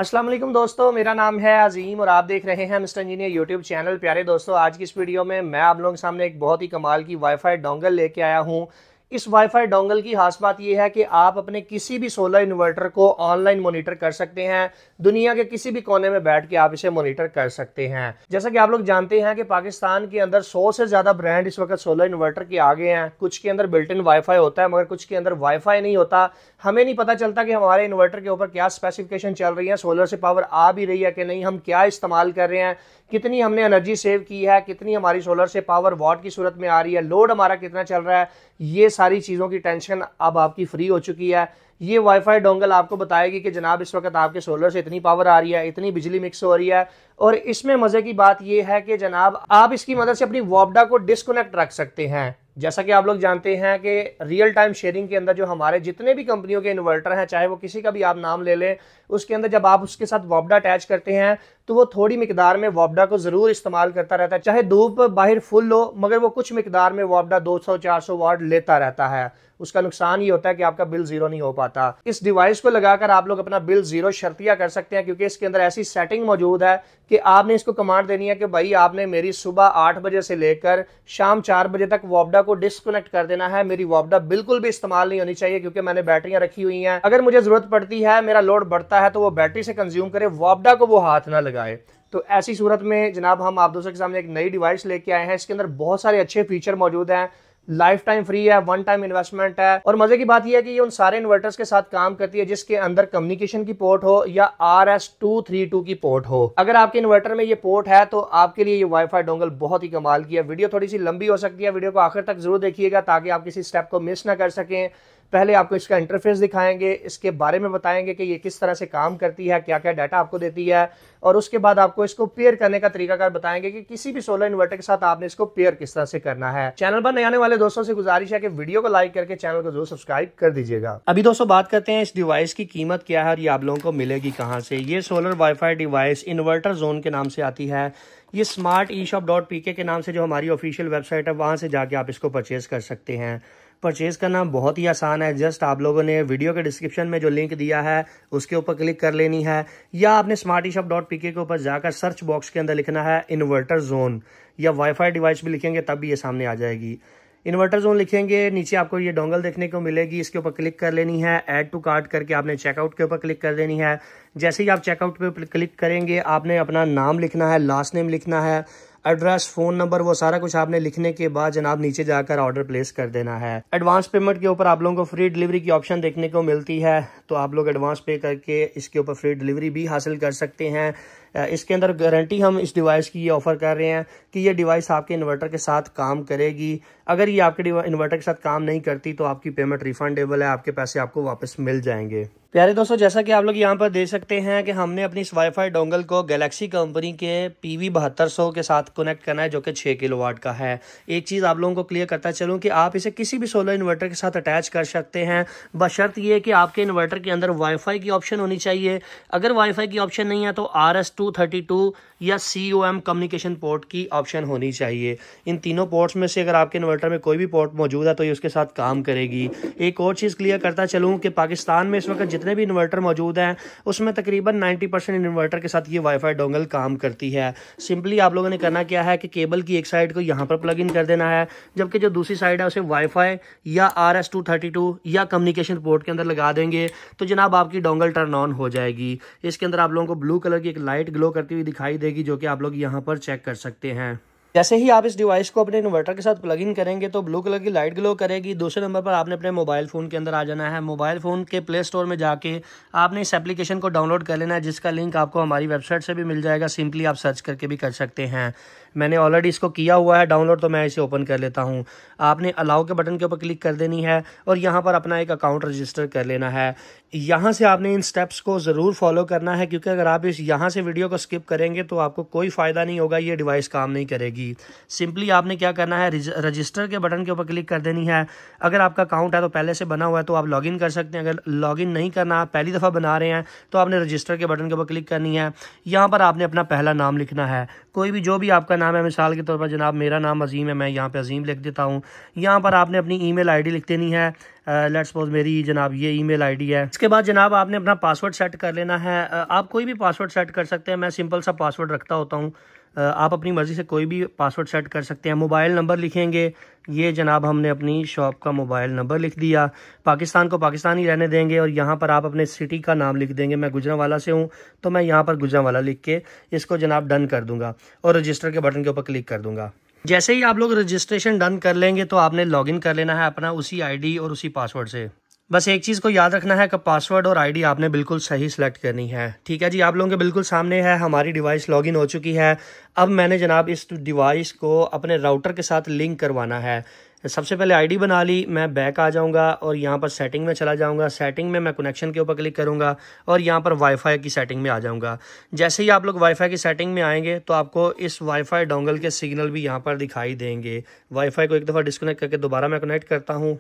अस्सलाम वालेकुम दोस्तों, मेरा नाम है अजीम और आप देख रहे हैं मिस्टर इंजीनियर यूट्यूब चैनल। प्यारे दोस्तों, आज की इस वीडियो में मैं आप लोगों के सामने एक बहुत ही कमाल की वाईफाई डोंगल लेके आया हूं। इस वाईफाई डोंगल की खास बात यह है कि आप अपने किसी भी सोलर इन्वर्टर को ऑनलाइन मॉनिटर कर सकते हैं। दुनिया के किसी भी कोने में बैठ के आप इसे मॉनिटर कर सकते हैं। जैसा कि आप लोग जानते हैं कि पाकिस्तान के अंदर 100 से ज्यादा ब्रांड इस वक्त सोलर इन्वर्टर के आगे हैं। कुछ के अंदर बिल्ट इन वाईफाई होता है मगर कुछ के अंदर वाईफाई नहीं होता। हमें नहीं पता चलता कि हमारे इन्वर्टर के ऊपर क्या स्पेसिफिकेशन चल रही है, सोलर से पावर आ भी रही है कि नहीं, हम क्या इस्तेमाल कर रहे हैं, कितनी हमने एनर्जी सेव की है, कितनी हमारी सोलर से पावर वॉट की सूरत में आ रही है, लोड हमारा कितना चल रहा है। ये सारी चीज़ों की टेंशन अब आपकी फ्री हो चुकी है। ये वाईफाई डोंगल आपको बताएगी कि जनाब इस वक्त आपके सोलर से इतनी पावर आ रही है, इतनी बिजली मिक्स हो रही है। और इसमें मजे की बात यह है कि जनाब आप इसकी मदद से अपनी वॉपडा को डिस्कनेक्ट रख सकते हैं। जैसा कि आप लोग जानते हैं कि रियल टाइम शेयरिंग के अंदर जो हमारे जितने भी कंपनियों के इन्वर्टर हैं, चाहे वो किसी का भी आप नाम ले लें, उसके अंदर जब आप उसके साथ वॉपडा अटैच करते हैं तो वो थोड़ी मिकदार में वॉपडा को जरूर इस्तेमाल करता रहता है। चाहे धूप बाहर फुल हो मगर वो कुछ मिकदार में वॉपडा 200-400 वाट लेता रहता है। उसका नुकसान ये होता है कि आपका बिल जीरो नहीं हो पाता। इस डिवाइस को लगाकर आप लोग अपना बिल जीरो शर्तिया कर सकते हैं, क्योंकि इसके अंदर ऐसी सेटिंग मौजूद है कि आपने इसको कमांड देनी है कि भाई आपने मेरी सुबह 8 बजे से लेकर शाम 4 बजे तक वॉपडा को डिस्कनेक्ट कर देना है। मेरी वॉपडा बिल्कुल भी इस्तेमाल नहीं होनी चाहिए, क्योंकि मैंने बैटरियां रखी हुई हैं। अगर मुझे जरूरत पड़ती है, मेरा लोड बढ़ता है, तो वो बैटरी से कंज्यूम करे, वॉपडा को वो हाथ ना लगाए। तो ऐसी सूरत में जनाब हम आप दोस्तों के सामने एक नई डिवाइस लेके आए हैं। इसके अंदर बहुत सारे अच्छे फीचर मौजूद हैं। लाइफ टाइम फ्री है, वन टाइम इन्वेस्टमेंट है। और मजे की बात यह है कि ये उन सारे इन्वर्टर्स के साथ काम करती है जिसके अंदर कम्युनिकेशन की पोर्ट हो या RS232 की पोर्ट हो। अगर आपके इन्वर्टर में ये पोर्ट है तो आपके लिए ये वाईफाई डोंगल बहुत ही कमाल की है। वीडियो थोड़ी सी लंबी हो सकती है, वीडियो को आखिर तक जरूर देखिएगा ताकि आप किसी स्टेप को मिस ना कर सकें। पहले आपको इसका इंटरफेस दिखाएंगे, इसके बारे में बताएंगे कि ये किस तरह से काम करती है, क्या क्या डाटा आपको देती है, और उसके बाद आपको इसको पेयर करने का तरीकाकार बताएंगे कि किसी भी सोलर इन्वर्टर के साथ आपने इसको पेयर किस तरह से करना है। चैनल पर नए आने वाले दोस्तों से गुजारिश है कि वीडियो को लाइक करके चैनल को जरूर सब्सक्राइब कर दीजिएगा। अभी दोस्तों बात करते हैं इस डिवाइस की कीमत क्या है और ये आप लोगों को मिलेगी कहाँ से। ये solar wifi device inverter zone के नाम से आती है। ये smarteshop.pk के नाम से जो हमारी ऑफिशियल वेबसाइट है वहां से जाके आप इसको परचेज कर सकते हैं। परचेज करना बहुत ही आसान है। जस्ट आप लोगों ने वीडियो के डिस्क्रिप्शन में जो लिंक दिया है उसके ऊपर क्लिक कर लेनी है, या आपने smarteshop.pk के ऊपर जाकर सर्च बॉक्स के अंदर लिखना है इन्वर्टर जोन, या वाईफाई डिवाइस भी लिखेंगे तब भी ये सामने आ जाएगी। इन्वर्टर जोन लिखेंगे, नीचे आपको ये डोंगल देखने को मिलेगी, इसके ऊपर क्लिक कर लेनी है। ऐड टू कार्ट करके आपने चेकआउट के ऊपर क्लिक कर देनी है। जैसे ही आप चेकआउट पे क्लिक करेंगे आपने अपना नाम लिखना है, लास्ट नेम लिखना है, एड्रेस, फोन नंबर, वो सारा कुछ आपने लिखने के बाद जनाब नीचे जाकर ऑर्डर प्लेस कर देना है। एडवांस पेमेंट के ऊपर आप लोगों को फ्री डिलीवरी की ऑप्शन देखने को मिलती है, तो आप लोग एडवांस पे करके इसके ऊपर फ्री डिलीवरी भी हासिल कर सकते हैं। इसके अंदर गारंटी हम इस डिवाइस की ये ऑफर कर रहे हैं कि ये डिवाइस आपके इन्वर्टर के साथ काम करेगी। अगर ये आपके इन्वर्टर के साथ काम नहीं करती तो आपकी पेमेंट रिफंडेबल है, आपके पैसे आपको वापस मिल जाएंगे। प्यारे दोस्तों, जैसा कि आप लोग यहाँ पर देख सकते हैं कि हमने अपनी इस वाईफाई डोंगल को गैलेक्सी कंपनी के PV7200 के साथ कनेक्ट करना है, जो कि 6 किलोवाट का है। एक चीज़ आप लोगों को क्लियर करता चलूँ कि आप इसे किसी भी सोलर इन्वर्टर के साथ अटैच कर सकते हैं, बशर्त ये कि आपके इन्वर्टर के अंदर वाईफाई की ऑप्शन होनी चाहिए। अगर वाईफाई की ऑप्शन नहीं है तो RS232 या COM कम्युनिकेशन पोर्ट की ऑप्शन होनी चाहिए। इन तीनों पोर्ट्स में से अगर आपके इन्वर्टर में कोई भी पोर्ट मौजूद है तो ये उसके साथ काम करेगी। एक और चीज़ क्लियर करता चलूँ कि पाकिस्तान में इस वक्त जितने भी इन्वर्टर मौजूद हैं उसमें तकरीबन 90% इन्वर्टर के साथ ये वाईफाई डोंगल काम करती है। सिंपली आप लोगों ने करना क्या है कि केबल की एक साइड को यहाँ पर प्लग इन कर देना है, जबकि जो दूसरी साइड है उसे वाईफाई या RS232 या कम्युनिकेशन पोर्ट के अंदर लगा देंगे तो जनाब आपकी डोंगल टर्न ऑन हो जाएगी। इसके अंदर आप लोगों को ब्लू कलर की एक लाइट ग्लो करती हुई दिखाई देगी, जो कि आप लोग यहाँ पर चेक कर सकते हैं। जैसे ही आप इस डिवाइस को अपने इन्वर्टर के साथ प्लग इन करेंगे तो ब्लू कलर की लाइट ग्लो करेगी। दूसरे नंबर पर आपने अपने मोबाइल फ़ोन के अंदर आ जाना है। मोबाइल फ़ोन के प्ले स्टोर में जाके आपने इस एप्लीकेशन को डाउनलोड कर लेना है, जिसका लिंक आपको हमारी वेबसाइट से भी मिल जाएगा। सिंपली आप सर्च करके भी कर सकते हैं। मैंने ऑलरेडी इसको किया हुआ है डाउनलोड, तो मैं इसे ओपन कर लेता हूँ। आपने अलाउ के बटन के ऊपर क्लिक कर देनी है और यहाँ पर अपना एक अकाउंट रजिस्टर कर लेना है। यहाँ से आपने इन स्टेप्स को ज़रूर फॉलो करना है, क्योंकि अगर आप यहाँ से वीडियो को स्किप करेंगे तो आपको कोई फ़ायदा नहीं होगा, ये डिवाइस काम नहीं करेगी। सिंपली आपने क्या करना है, रजिस्टर के बटन के ऊपर क्लिक कर देनी है। अगर आपका अकाउंट है तो पहले से बना हुआ है तो आप लॉगिन कर सकते हैं। अगर लॉगिन नहीं करना, पहली दफ़ा बना रहे हैं, तो आपने रजिस्टर के बटन के ऊपर क्लिक करनी है। यहाँ पर आपने अपना पहला नाम लिखना है, कोई भी जो भी आपका नाम है, मिसाल के तौर पर जनाब मेरा नाम अजीम है, मैं यहाँ पे अजीम लिख देता हूँ। यहाँ पर आपने अपनी ईमेल आईडी लिख देनी है। लेट्स सपोज मेरी जनाब ये ईमेल आईडी है। इसके बाद जनाब आपने अपना पासवर्ड सेट कर लेना है। आप कोई भी पासवर्ड सेट कर सकते हैं, मैं सिंपल सा पासवर्ड रखता होता हूँ। आप अपनी मर्ज़ी से कोई भी पासवर्ड सेट कर सकते हैं। मोबाइल नंबर लिखेंगे, ये जनाब हमने अपनी शॉप का मोबाइल नंबर लिख दिया। पाकिस्तान को पाकिस्तान ही रहने देंगे और यहाँ पर आप अपने सिटी का नाम लिख देंगे। मैं गुजरांवाला से हूँ तो मैं यहाँ पर गुजरांवाला लिख के इसको जनाब डन कर दूंगा और रजिस्टर के बटन के ऊपर क्लिक कर दूंगा। जैसे ही आप लोग रजिस्ट्रेशन डन कर लेंगे तो आपने लॉगिन कर लेना है अपना उसी आईडी और उसी पासवर्ड से। बस एक चीज़ को याद रखना है कि पासवर्ड और आईडी आपने बिल्कुल सही सिलेक्ट करनी है। ठीक है जी, आप लोगों के बिल्कुल सामने है हमारी डिवाइस लॉगिन हो चुकी है। अब मैंने जनाब इस डिवाइस को अपने राउटर के साथ लिंक करवाना है। सबसे पहले आईडी बना ली, मैं बैक आ जाऊंगा और यहाँ पर सेटिंग में चला जाऊंगा। सेटिंग में मैं कनेक्शन के ऊपर क्लिक करूंगा और यहाँ पर वाईफाई की सेटिंग में आ जाऊंगा। जैसे ही आप लोग वाईफाई की सेटिंग में आएंगे तो आपको इस वाईफाई डोंगल के सिग्नल भी यहाँ पर दिखाई देंगे। वाईफाई को एक दफ़ा डिस्कनेक्ट करके दोबारा मैं कनेक्ट करता हूँ।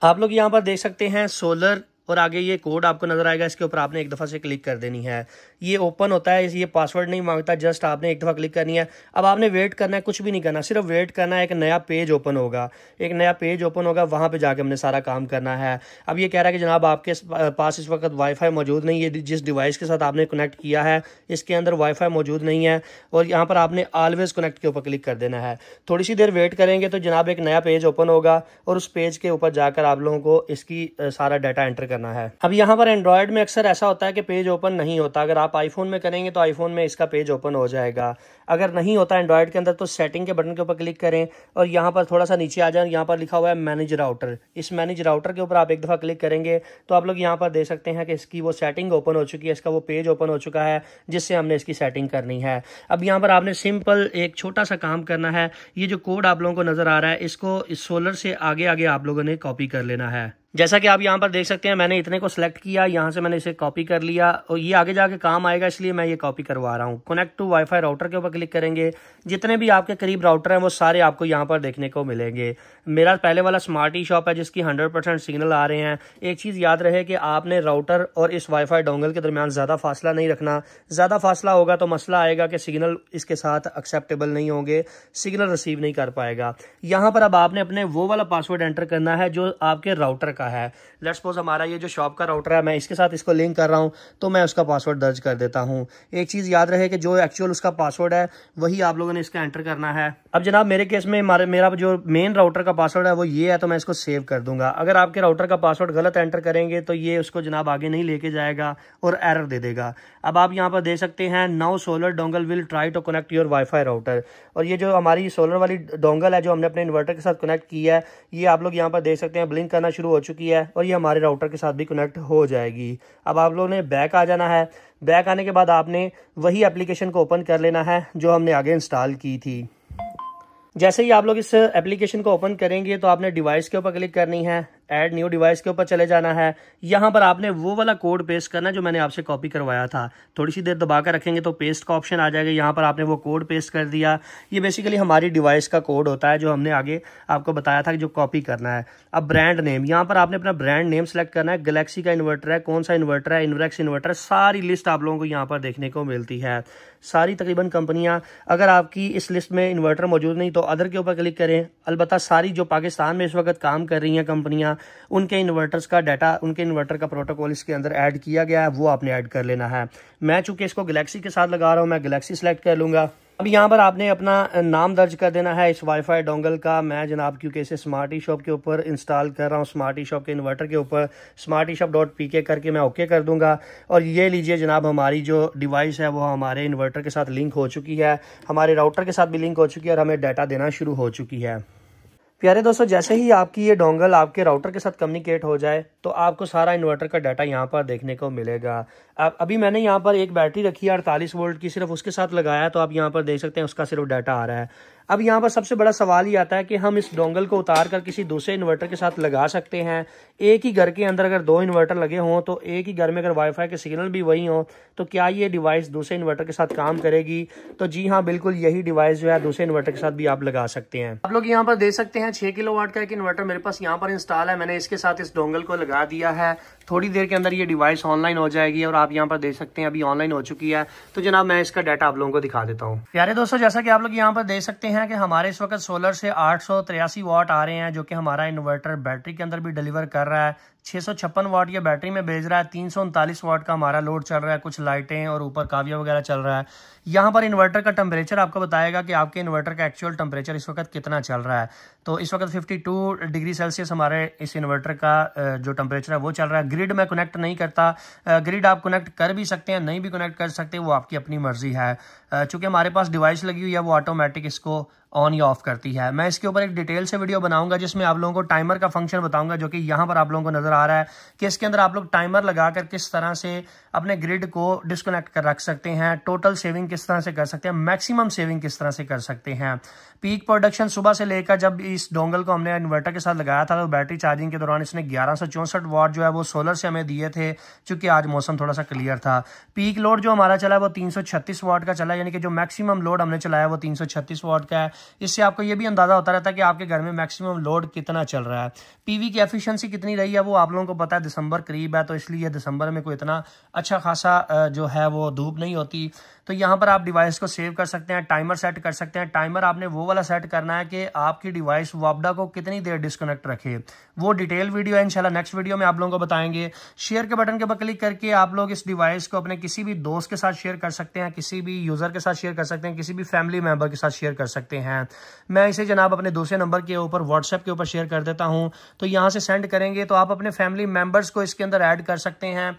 आप लोग यहाँ पर देख सकते हैं सोलर और आगे ये कोड आपको नजर आएगा, इसके ऊपर आपने एक दफ़ा से क्लिक कर देनी है। ये ओपन होता है, ये पासवर्ड नहीं मांगता, जस्ट आपने एक दफ़ा क्लिक करनी है। अब आपने वेट करना है, कुछ भी नहीं करना, सिर्फ वेट करना है। एक नया पेज ओपन होगा, एक नया पेज ओपन होगा, वहाँ पे जाके हमने सारा काम करना है। अब ये कह रहा है कि जनाब आपके पास इस वक्त वाईफाई मौजूद नहीं है, जिस डिवाइस के साथ आपने कनेक्ट किया है इसके अंदर वाईफाई मौजूद नहीं है और यहाँ पर आपने ऑलवेज कनेक्ट के ऊपर क्लिक कर देना है। थोड़ी सी देर वेट करेंगे तो जनाब एक नया पेज ओपन होगा और उस पेज के ऊपर जाकर आप लोगों को इसकी सारा डाटा एंटर करना है। अब यहाँ पर एंड्रॉयड में अक्सर ऐसा होता है कि पेज ओपन नहीं होता। अगर आप आईफोन में करेंगे तो आईफोन में इसका पेज ओपन हो जाएगा। अगर नहीं होता एंड्रॉयड के अंदर तो सेटिंग के बटन के ऊपर क्लिक करें और यहाँ पर थोड़ा सा नीचे आ जाए, यहाँ पर लिखा हुआ है मैनेज राउटर। इस मैनेज राउटर के ऊपर आप एक दफ़ा क्लिक करेंगे तो आप लोग यहाँ पर देख सकते हैं कि इसकी वो सेटिंग ओपन हो चुकी है, इसका वो पेज ओपन हो चुका है जिससे हमने इसकी सेटिंग करनी है। अब यहाँ पर आपने सिंपल एक छोटा सा काम करना है। ये जो कोड आप लोगों को नज़र आ रहा है इसको इस सोलर से आगे आगे आप लोगों ने कॉपी कर लेना है। जैसा कि आप यहाँ पर देख सकते हैं मैंने इतने को सिलेक्ट किया, यहाँ से मैंने इसे कॉपी कर लिया और ये आगे जाके काम आएगा इसलिए मैं ये कॉपी करवा रहा हूँ। कनेक्ट टू वाईफाई राउटर के ऊपर क्लिक करेंगे, जितने भी आपके करीब राउटर हैं वो सारे आपको यहाँ पर देखने को मिलेंगे। मेरा पहले वाला स्मार्ट ई शॉप है जिसकी 100% सिग्नल आ रहे हैं। एक चीज़ याद रहे कि आपने राउटर और इस वाईफाई डोंगल के दरमियान ज़्यादा फासला नहीं रखना। ज़्यादा फासला होगा तो मसला आएगा कि सिग्नल इसके साथ एक्सेप्टेबल नहीं होंगे, सिग्नल रिसीव नहीं कर पाएगा। यहाँ पर अब आपने अपने वो वाला पासवर्ड एंटर करना है जो आपके राउटर का है। लेट्स सपोज हमारा ये जो शॉप का राउटर है, मैं इसके साथ इसको लिंक कर रहा हूँ तो मैं उसका पासवर्ड दर्ज कर देता हूँ। एक चीज़ याद रहे कि जो एक्चुअल उसका पासवर्ड है वही आप लोगों ने इसका एंटर करना है। अब जनाब मेरे केस में मेरा जो मेन राउटर का पासवर्ड है वो ये है तो मैं इसको सेव कर दूंगा। अगर आपके राउटर का पासवर्ड गलत एंटर करेंगे तो ये उसको जनाब आगे नहीं लेके जाएगा और एरर दे देगा। अब आप यहाँ पर देख सकते हैं now solar dongle will try to connect your wifi router. और ये जो हमारी सोलर वाली डोंगल है जो हमने अपने इन्वर्टर के साथ कनेक्ट किया है, ये आप लोग यहाँ पर देख सकते हैं ब्लिंक करना शुरू हो चुकी है और ये हमारे राउटर के साथ भी कनेक्ट हो जाएगी। अब आप लोगों ने बैक आ जाना है। बैक आने के बाद आपने वही एप्लीकेशन को ओपन कर लेना है जो हमने आगे इंस्टॉल की थी। जैसे ही आप लोग इस एप्लीकेशन को ओपन करेंगे तो आपने डिवाइस के ऊपर क्लिक करनी है, ऐड न्यू डिवाइस के ऊपर चले जाना है। यहाँ पर आपने वो वाला कोड पेस्ट करना है जो मैंने आपसे कॉपी करवाया था। थोड़ी सी देर दबा कर रखेंगे तो पेस्ट का ऑप्शन आ जाएगा। यहाँ पर आपने वो कोड पेस्ट कर दिया। ये बेसिकली हमारी डिवाइस का कोड होता है जो हमने आगे आपको बताया था कि जो कॉपी करना है। अब ब्रांड नेम, यहाँ पर आपने अपना ब्रांड नेम सेलेक्ट करना है। गैलेक्सी का इन्वर्टर है, कौन सा इन्वर्टर है, इन्वेक्स इन्वर्टर है, सारी लिस्ट आप लोगों को यहाँ पर देखने को मिलती है। सारी तकरीबन कंपनियां, अगर आपकी इस लिस्ट में इन्वर्टर मौजूद नहीं तो अदर के ऊपर क्लिक करें। अलबत्ता सारी जो पाकिस्तान में इस वक्त काम कर रही हैं कंपनियां, उनके इन्वर्टर्स का डाटा, उनके इन्वर्टर का प्रोटोकॉल इसके अंदर ऐड किया गया है, वो आपने ऐड कर लेना है। मैं चूंकि इसको गैलेक्सी के साथ लगा रहा हूँ, मैं गैलेक्सी सेलेक्ट कर लूँगा। अब यहाँ पर आपने अपना नाम दर्ज कर देना है इस वाईफाई डोंगल का। मैं जनाब क्योंकि इसे स्मार्ट ई शॉप के ऊपर इंस्टॉल कर रहा हूँ, स्मार्ट ई शॉप के इन्वर्टर के ऊपर smarteshop.pk करके मैं ओके कर दूंगा। और ये लीजिए जनाब हमारी जो डिवाइस है वो हमारे इन्वर्टर के साथ लिंक हो चुकी है, हमारे राउटर के साथ भी लिंक हो चुकी है और हमें डाटा देना शुरू हो चुकी है। प्यारे दोस्तों, जैसे ही आपकी ये डोंगल आपके राउटर के साथ कम्युनिकेट हो जाए तो आपको सारा इन्वर्टर का डाटा यहाँ पर देखने को मिलेगा। अभी मैंने यहाँ पर एक बैटरी रखी है 48 वोल्ट की, सिर्फ उसके साथ लगाया तो आप यहाँ पर देख सकते हैं उसका सिर्फ डाटा आ रहा है। अब यहाँ पर सबसे बड़ा सवाल ये आता है कि हम इस डोंगल को उतार कर किसी दूसरे इन्वर्टर के साथ लगा सकते हैं। एक ही घर के अंदर अगर 2 इन्वर्टर लगे हों तो एक ही घर में अगर वाईफाई के सिग्नल भी वही हो तो क्या ये डिवाइस दूसरे इन्वर्टर के साथ काम करेगी? तो जी हाँ, बिल्कुल यही डिवाइस जो है दूसरे इन्वर्टर के साथ भी आप लगा सकते हैं। आप लोग यहाँ पर देख सकते हैं 6 किलोवाट का एक इन्वर्टर मेरे पास यहाँ पर इंस्टॉल है। मैंने इसके साथ इस डोंगल को लगा दिया है। थोड़ी देर के अंदर ये डिवाइस ऑनलाइन हो जाएगी और आप यहाँ पर देख सकते हैं अभी ऑनलाइन हो चुकी है। तो जनाब मैं इसका डाटा आप लोगों को दिखा देता हूँ। प्यारे दोस्तों, जैसा कि आप लोग यहाँ पर देख सकते हैं कि हमारे इस वक्त सोलर से 883 वाट आ रहे हैं, जो कि हमारा इन्वर्टर बैटरी के अंदर भी डिलीवर कर रहा है। 656 वाट ये बैटरी में भेज रहा है। 339 वाट का हमारा लोड चल रहा है, कुछ लाइटें और ऊपर काविया वगैरह चल रहा है। यहाँ पर इन्वर्टर का टेम्परेचर आपको बताएगा कि आपके इन्वर्टर का एक्चुअल टेम्परेचर इस वक्त कितना चल रहा है। तो इस वक्त 52 डिग्री सेल्सियस हमारे इस इन्वर्टर का जो टेम्परेचर है वो चल रहा है। ग्रिड में कनेक्ट नहीं करता। ग्रिड आप कनेक्ट कर भी सकते हैं, नहीं भी कनेक्ट कर सकते, वो आपकी अपनी मर्जी है। चूंकि हमारे पास डिवाइस लगी हुई है वो ऑटोमेटिक इसको ऑन या ऑफ करती है। मैं इसके ऊपर एक डिटेल से वीडियो बनाऊंगा जिसमें आप लोगों को टाइमर का फंक्शन बताऊंगा, जो कि यहाँ पर आप लोगों को नजर आ रहा है कि इसके अंदर आप लोग टाइमर लगाकर किस तरह से अपने ग्रिड को डिस्कनेक्ट कर रख सकते हैं, टोटल सेविंग किस तरह से कर सकते हैं, मैक्सिमम सेविंग किस तरह से कर सकते हैं। पीक प्रोडक्शन सुबह से लेकर जब इस डोंगल को हमने इन्वर्टर के साथ लगाया था तो बैटरी चार्जिंग के दौरान इसने 1164 वाट जो है वो सोलर से हमें दिए थे, क्योंकि आज मौसम थोड़ा सा क्लियर था। पीक लोड जो हमारा चला है वो 336 वाट का चला, यानी कि जो मैक्सिमम लोड हमने चलाया वो 336 वाट का है। इससे आपको ये भी अंदाजा होता रहता है कि आपके घर में मैक्सिमम लोड कितना चल रहा है। पीवी की एफिशिएंसी कितनी रही है वो आप लोगों को पता है। दिसंबर करीब है तो इसलिए दिसंबर में कोई इतना अच्छा खासा जो है वो धूप नहीं होती। तो यहाँ पर आप डिवाइस को सेव कर सकते हैं, टाइमर सेट कर सकते हैं। टाइमर आपने वो वाला सेट करना है कि आपकी डिवाइस वापडा को कितनी देर डिस्कनेक्ट रखे। वो डिटेल वीडियो है इंशाल्लाह नेक्स्ट वीडियो में आप लोगों को बताएंगे। शेयर के बटन के ऊपर क्लिक करके आप लोग इस डिवाइस को अपने किसी भी दोस्त के साथ शेयर कर सकते हैं, किसी भी यूजर के साथ शेयर कर सकते हैं, किसी भी फैमिली मेंबर के साथ शेयर कर सकते हैं। मैं इसे जनाब अपने दूसरे नंबर के ऊपर व्हाट्सएप के ऊपर शेयर कर देता हूं। तो यहां से सेंड करेंगे तो आप अपने फैमिली मेंबर्स को इसके अंदर ऐड कर सकते हैं।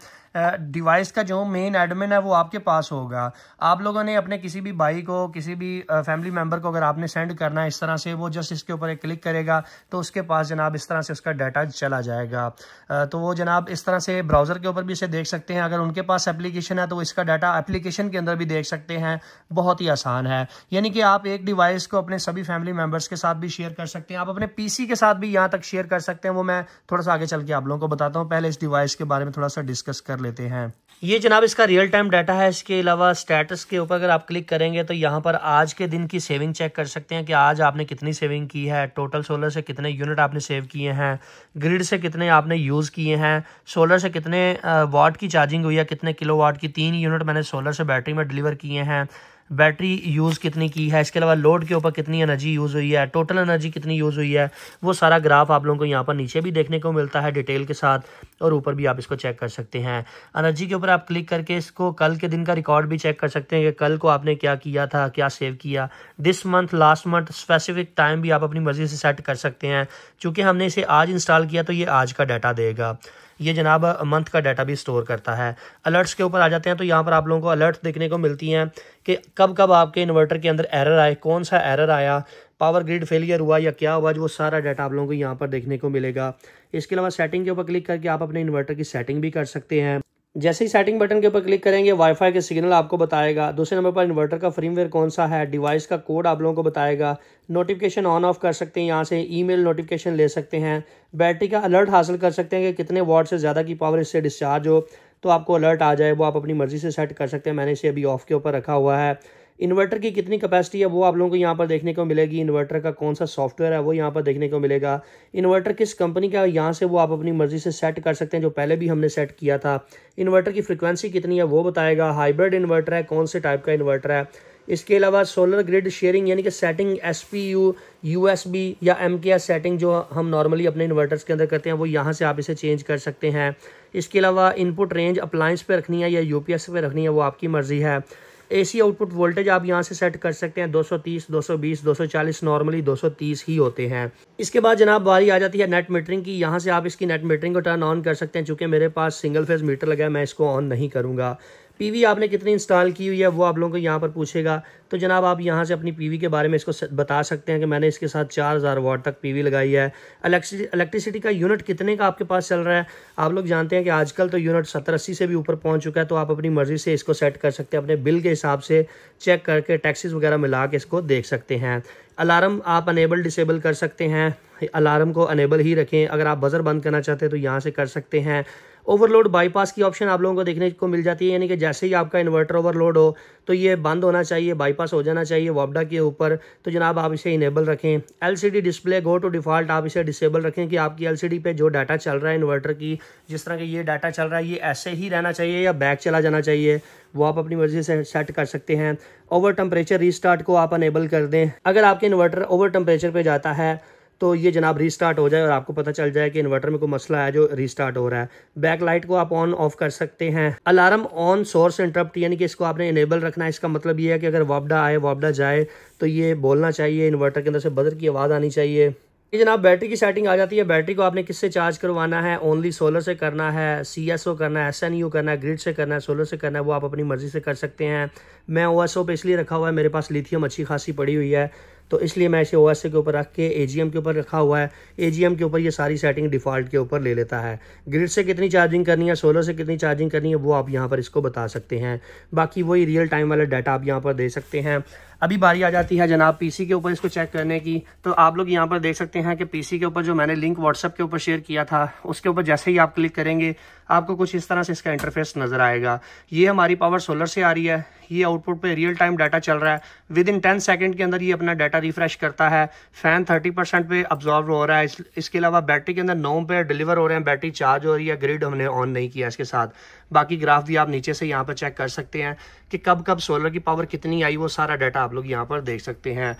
डिवाइस का जो मेन एडमिन है वो आपके पास होगा। आप लोगों ने अपने किसी भी भाई को, किसी भी फैमिली मेंबर को अगर आपने सेंड करना है इस तरह से, वो जस्ट इसके ऊपर एक क्लिक करेगा तो उसके पास जनाब इस तरह से उसका डाटा चला जाएगा। तो वो जनाब इस तरह से ब्राउजर के ऊपर भी इसे देख सकते हैं। अगर उनके पास एप्लीकेशन है तो इसका डाटा एप्लीकेशन के अंदर भी देख सकते हैं। बहुत ही आसान है, यानी कि आप एक डिवाइस को अपने सभी फैमिली मेंबर्स के साथ भी शेयर कर सकते हैं। आप अपने पीसी के साथ भी यहाँ तक शेयर कर सकते हैं। वो मैं थोड़ा सा आगे चल के आप लोगों को बताता हूँ। पहले इस डिवाइस के बारे में थोड़ा सा डिस्कस कर लेते हैं। ये जनाब इसका रियल टाइम डाटा है। इसके अलावा स्टेटस के ऊपर अगर आप क्लिक करेंगे तो यहाँ पर आज के दिन की सेविंग चेक कर सकते हैं कि आज आपने कितनी सेविंग की है, टोटल सोलर से कितने यूनिट आपने सेव किए हैं, ग्रिड से कितने आपने यूज़ किए हैं, सोलर से कितने वाट की चार्जिंग हुई है, कितने किलोवाट की 3 यूनिट मैंने सोलर से बैटरी में डिलीवर किए हैं, बैटरी यूज़ कितनी की है, इसके अलावा लोड के ऊपर कितनी एनर्जी यूज़ हुई है, टोटल एनर्जी कितनी यूज़ हुई है, वो सारा ग्राफ आप लोगों को यहाँ पर नीचे भी देखने को मिलता है डिटेल के साथ, और ऊपर भी आप इसको चेक कर सकते हैं। एनर्जी के ऊपर आप क्लिक करके इसको कल के दिन का रिकॉर्ड भी चेक कर सकते हैं कि कल को आपने क्या किया था, क्या सेव किया। This month, last month, specific time भी आप अपनी मर्जी से सेट कर सकते हैं। चूँकि हमने इसे आज इंस्टॉल किया तो ये आज का डाटा देगा। ये जनाब मंथ का डाटा भी स्टोर करता है। अलर्ट्स के ऊपर आ जाते हैं तो यहाँ पर आप लोगों को अलर्ट देखने को मिलती हैं कि कब कब आपके इन्वर्टर के अंदर एरर आए, कौन सा एरर आया, पावर ग्रिड फेलियर हुआ या क्या हुआ, वो सारा डाटा आप लोगों को यहाँ पर देखने को मिलेगा। इसके अलावा सेटिंग के ऊपर क्लिक करके आप अपने इन्वर्टर की सेटिंग भी कर सकते हैं। जैसे ही सेटिंग बटन के ऊपर क्लिक करेंगे वाईफाई के सिग्नल आपको बताएगा। दूसरे नंबर पर इन्वर्टर का फ्रीमवेयर कौन सा है, डिवाइस का कोड आप लोगों को बताएगा। नोटिफिकेशन ऑन ऑफ कर सकते हैं, यहाँ से ईमेल नोटिफिकेशन ले सकते हैं। बैटरी का अलर्ट हासिल कर सकते हैं कि कितने वाट से ज़्यादा की पावर इससे डिस्चार्ज हो तो आपको अलर्ट आ जाए। वो आप अपनी मर्जी से सेट कर सकते हैं। मैंने इसे अभी ऑफ के ऊपर रखा हुआ है। इन्वर्टर की कितनी कैपेसिटी है वो आप लोगों को यहाँ पर देखने को मिलेगी। इन्वर्टर का कौन सा सॉफ्टवेयर है वो यहाँ पर देखने को मिलेगा। इन्वर्टर किस कंपनी का है यहाँ से वो आप अपनी मर्जी से सेट कर सकते हैं, जो पहले भी हमने सेट किया था। इन्वर्टर की फ्रिक्वेंसी कितनी है वो बताएगा। हाइब्रिड इन्वर्टर है, कौन से टाइप का इन्वर्टर है। इसके अलावा सोलर ग्रिड शेयरिंग यानी कि सेटिंग SPU, USB या MKS सेटिंग जो हम नॉर्मली अपने इन्वर्टर्स के अंदर करते हैं वो यहाँ से आप इसे चेंज कर सकते हैं। इसके अलावा इनपुट रेंज अप्लायंस पे रखनी है या UPS पे रखनी है वो आपकी मर्जी है। AC आउटपुट वोल्टेज आप यहाँ से सेट कर सकते हैं 230, 220, 240, नॉर्मली 230 ही होते हैं। इसके बाद जनाब बारी आ जाती है नेट मीटरिंग की। यहाँ से आप इसकी नेट मीटरिंग को टर्न ऑन कर सकते हैं। चूँकि मेरे पास सिंगल फेज मीटर लगा है मैं इसको ऑन नहीं करूँगा। पीवी आपने कितनी इंस्टॉल की हुई है वो आप लोगों को यहाँ पर पूछेगा। तो जनाब आप यहाँ से अपनी पीवी के बारे में इसको बता सकते हैं कि मैंने इसके साथ 4000 वाट तक पीवी लगाई है। इलेक्ट्रिसिटी का यूनिट कितने का आपके पास चल रहा है, आप लोग जानते हैं कि आजकल तो यूनिट 70-80 से भी ऊपर पहुँच चुका है। तो आप अपनी मर्ज़ी से इसको सेट कर सकते हैं, अपने बिल के हिसाब से चेक करके टैक्सेस वगैरह मिला के इसको देख सकते हैं। अलार्म आप अनेबल डिसेबल कर सकते हैं, अलार्म को अनेबल ही रखें। अगर आप बजर बंद करना चाहते हैं तो यहाँ से कर सकते हैं। ओवरलोड बाईपास की ऑप्शन आप लोगों को देखने को मिल जाती है, यानी कि जैसे ही आपका इन्वर्टर ओवरलोड हो तो ये बंद होना चाहिए, बाईपास हो जाना चाहिए वोल्टा के ऊपर। तो जनाब आप इसे इनेबल रखें। LCD display go to default आप इसे डिसेबल रखें कि आपकी एलसीडी पे जो डाटा चल रहा है इन्वर्टर की, जिस तरह के ये डाटा चल रहा है ये ऐसे ही रहना चाहिए या बैक चला जाना चाहिए, वो आप अपनी मर्जी से सेट कर सकते हैं। ओवर टेम्परेचर रीस्टार्ट को आप अनेबल कर दें। अगर आपके इन्वर्टर ओवर टेम्परेचर पे जाता है तो ये जनाब रीस्टार्ट हो जाए और आपको पता चल जाए कि इन्वर्टर में कोई मसला है जो रीस्टार्ट हो रहा है। बैक लाइट को आप ऑन ऑफ कर सकते हैं। अलार्म ऑन सोर्स इंटरप्ट, यानी कि इसको आपने इनेबल रखना है। इसका मतलब ये है कि अगर वापडा आए वापडा जाए तो ये बोलना चाहिए, इन्वर्टर के अंदर से बजर की आवाज़ आनी चाहिए। ये जनाब बैटरी की सेटिंग आ जाती है। बैटरी को आपने किससे चार्ज करवाना है, ओनली सोलर से करना है, CSO करना है, SNU करना है, ग्रिड से करना है, सोलर से करना है, वो आप अपनी मर्जी से कर सकते हैं। मैं OSO पे इसलिए रखा हुआ है, मेरे पास लिथियम अच्छी खासी पड़ी हुई है तो इसलिए मैं इसे OSO के ऊपर रख के AGM के ऊपर रखा हुआ है। AGM के ऊपर ये सारी सेटिंग डिफ़ॉल्ट के ऊपर ले लेता है। ग्रिड से कितनी चार्जिंग करनी है, सोलर से कितनी चार्जिंग करनी है वो आप यहाँ पर इसको बता सकते हैं। बाकी वही रियल टाइम वाला डाटा आप यहाँ पर दे सकते हैं। अभी बारी आ जाती है जनाब पीसी के ऊपर इसको चेक करने की। तो आप लोग यहाँ पर देख सकते हैं कि पीसी के ऊपर जो मैंने लिंक व्हाट्सएप के ऊपर शेयर किया था उसके ऊपर जैसे ही आप क्लिक करेंगे आपको कुछ इस तरह से इसका इंटरफेस नजर आएगा। ये हमारी पावर सोलर से आ रही है, ये आउटपुट पे रियल टाइम डाटा चल रहा है। विद इन 10 सेकंड के अंदर ये अपना डाटा रिफ्रेश करता है। फैन 30% पे अब्जॉर्व हो रहा है। इसके अलावा बैटरी के अंदर 9 पे डिलीवर हो रहे हैं, बैटरी चार्ज हो रही है। ग्रिड हमने ऑन नहीं किया इसके साथ। बाकी ग्राफ भी आप नीचे से यहाँ पर चेक कर सकते हैं कि कब कब सोलर की पावर कितनी आई, वो सारा डाटा आप लोग यहाँ पर देख सकते हैं।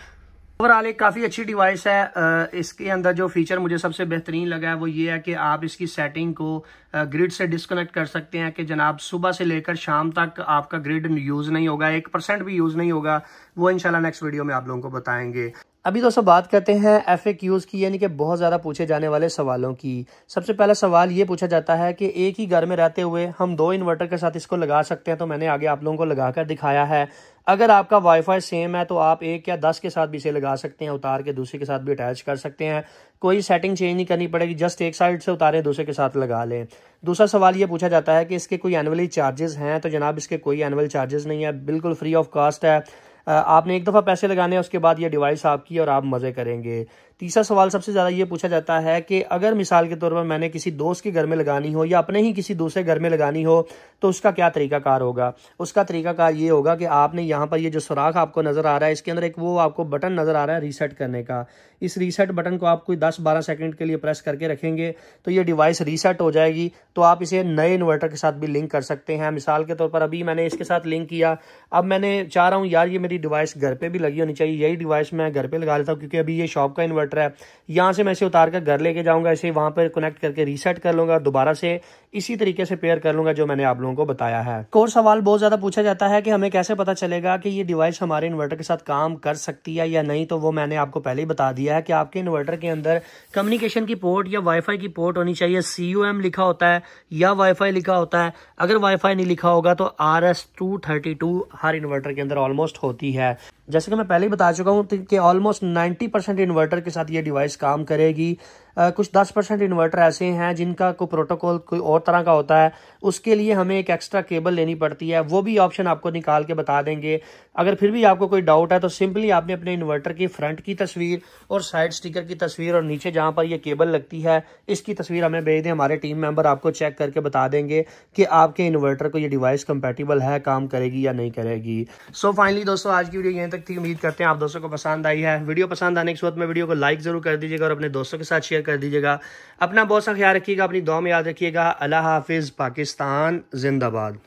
ओवरऑल एक काफ़ी अच्छी डिवाइस है। इसके अंदर जो फीचर मुझे सबसे बेहतरीन लगा है वो ये है कि आप इसकी सेटिंग को ग्रिड से डिस्कनेक्ट कर सकते हैं कि जनाब सुबह से लेकर शाम तक आपका ग्रिड यूज़ नहीं होगा, 1% भी यूज़ नहीं होगा। वो इंशाल्लाह नेक्स्ट वीडियो में आप लोगों को बताएंगे। अभी दोस्तों बात करते हैं FAQs की, यानी कि बहुत ज़्यादा पूछे जाने वाले सवालों की। सबसे पहला सवाल ये पूछा जाता है कि एक ही घर में रहते हुए हम 2 इन्वर्टर के साथ इसको लगा सकते हैं। तो मैंने आगे आप लोगों को लगा कर दिखाया है। अगर आपका वाईफाई सेम है तो आप 1 या 10 के साथ भी इसे लगा सकते हैं, उतार के दूसरे के साथ भी अटैच कर सकते हैं। कोई सेटिंग चेंज नहीं करनी पड़ेगी, जस्ट एक साइड से उतारें दूसरे के साथ लगा लें। दूसरा सवाल ये पूछा जाता है कि इसके कोई एनुअली चार्जेस हैं। तो जनाब इसके कोई एनुअल चार्जेस नहीं है, बिल्कुल फ्री ऑफ कॉस्ट है। आपने एक दफ़ा पैसे लगाने हैं, उसके बाद ये डिवाइस आपकी और आप मज़े करेंगे। तीसरा सवाल सबसे ज़्यादा ये पूछा जाता है कि अगर मिसाल के तौर पर मैंने किसी दोस्त के घर में लगानी हो या अपने ही किसी दूसरे घर में लगानी हो तो उसका क्या तरीकाकार होगा। उसका तरीकाकार ये होगा कि आपने यहाँ पर ये जो सुराख आपको नज़र आ रहा है इसके अंदर एक वो आपको बटन नज़र आ रहा है रीसेट करने का। इस रीसेट बटन को आप कोई 10-12 सेकंड के लिए प्रेस करके रखेंगे तो ये डिवाइस रीसेट हो जाएगी। तो आप इसे नए इन्वर्टर के साथ भी लिंक कर सकते हैं। मिसाल के तौर पर अभी मैंने इसके साथ लिंक किया, अब मैंने चाह रहा हूँ यार ये मेरी डिवाइस घर पे भी लगी होनी चाहिए, यही डिवाइस मैं घर पे लगा लेता हूँ क्योंकि अभी ये शॉप का इन्वर्टर है। यहाँ से मैं इसे उतार कर घर लेके जाऊँगा, इसे वहाँ पर कनेक्ट करके रीसेट कर लूँगा, दोबारा से इसी तरीके से पेयर कर लूँगा जो मैंने आप लोगों को बताया है। एक और सवाल बहुत ज़्यादा पूछा जाता है कि हमें कैसे पता चलेगा कि ये डिवाइस हमारे इन्वर्टर के साथ काम कर सकती है या नहीं। तो वो मैंने आपको पहले ही बता दिया है कि आपके इन्वर्टर के अंदर कम्युनिकेशन की पोर्ट या वाईफाई की पोर्ट होनी चाहिए। CUM लिखा होता है या वाईफाई लिखा होता है। अगर वाईफाई नहीं लिखा होगा तो RS-232 हर इन्वर्टर के अंदर ऑलमोस्ट होती है। जैसे कि मैं पहले ही बता चुका हूँ कि ऑलमोस्ट 90% इन्वर्टर के साथ ये डिवाइस काम करेगी। कुछ 10% इन्वर्टर ऐसे हैं जिनका कोई प्रोटोकॉल कोई और तरह का होता है, उसके लिए हमें एक एक्स्ट्रा केबल लेनी पड़ती है। वो भी ऑप्शन आपको निकाल के बता देंगे। अगर फिर भी आपको कोई डाउट है तो सिंपली आपने अपने इन्वर्टर की फ्रंट की तस्वीर और साइड स्टिकर की तस्वीर और नीचे जहाँ पर ये केबल लगती है इसकी तस्वीर हमें भेज दें। हमारे टीम मेंबर आपको चेक करके बता देंगे कि आपके इन्वर्टर को ये डिवाइस कंपैटिबल है, काम करेगी या नहीं करेगी। सो फाइनली दोस्तों आज की वीडियो यहीं तक थी। उम्मीद करते हैं आप दोस्तों को पसंद आई है। वीडियो पसंद आने के बाद में वीडियो को लाइक जरूर कर दीजिएगा और अपने दोस्तों के साथ शेयर कर दीजिएगा। अपना बहुत सा ख्याल रखिएगा, अपनी दुआ में याद रखिएगा। अल्लाह हाफिज, पाकिस्तान जिंदाबाद।